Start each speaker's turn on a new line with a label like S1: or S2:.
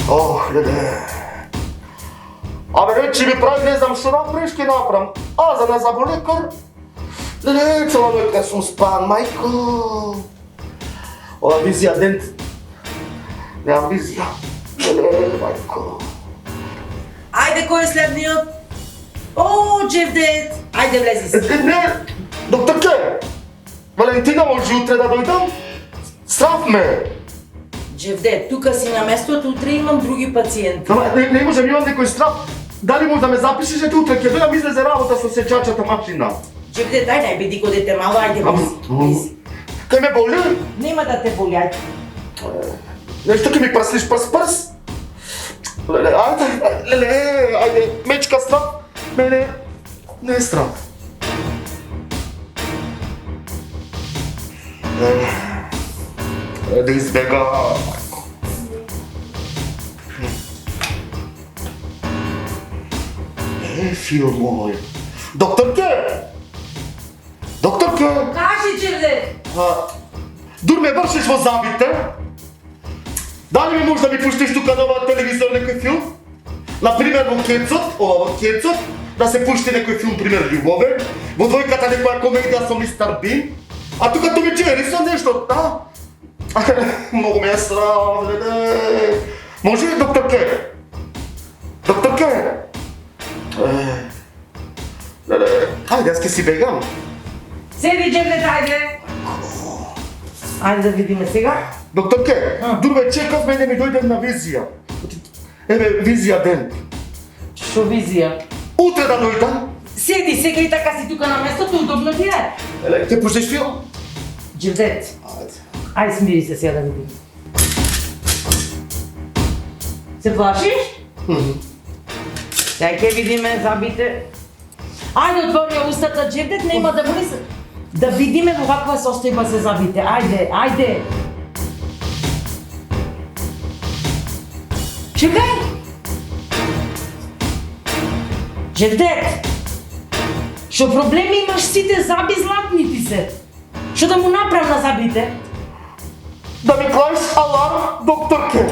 S1: Ох, леле. Абе, вече ми прави, не знам що напрешки направам. А за да забол лекар. Леле, цела ноќ не сум спан, мајко. Ова визија дент. Немам визија. Леле, мајко.
S2: Ајде, кој е следниот? О, Джевдет! Ајде, влези се.
S1: Не, докторке. Валентина, може утре да дојдам? Страв ме.
S2: Джевдет, тука си на местото, утре имам други пациенти.
S1: Не можем, имам некој страв. Дали може да ме запишеш, ето утре ќе дојдам излезе работа со сечачата машина.
S2: Джевдет, ајде, биди ко дете мало, ајде, влези.
S1: Кај ме боли?
S2: Нема да те боли, ајде.
S1: Нешто ќе ми прслиш прс? Леле, ајде, мечка страв. Мене не е страв. Да избега. Фил мој. Докторке! Докторке!
S2: Кажи, Джевдет!
S1: Дур ме вршиш во забите? Дали ми може да ми пуштиш тука на оваа телевизор некој филм? Например во Кецот, во Кецот, да се пушти некој филм, пример љубовен, во двојката некоја комедија со мистер Бин, а тука Том и Џери со нешто, да? Многу ме е срам, леле. Може ли, докторке? Докторке? Леле, ајде, јас ке си бегам.
S2: Седи, Джевдет, ајде! Ајде да видиме сега.
S1: Докторке, дур ме чекав мене ми дојдем на визија. Еве, визија ден.
S2: Шо визија?
S1: Утре да дојдам.
S2: Седи сега и така си тука на местото, удобно ти е.
S1: Еле, ќе пуштиш филм?
S2: Джевдет,
S1: Ајде.
S2: ајде смири се сега да видим. Се плашиш? Сега ќе видиме забите. Ајде, отвори устата, Джевдет, нема да боли се. Да видиме во каква состојба се забите. Ајде, ајде. Чекај! Джевдет! Шо проблеми имаш сите заби златни ти се? Шо да му направам на забите?
S1: Да ми клаиш аларм, докторке.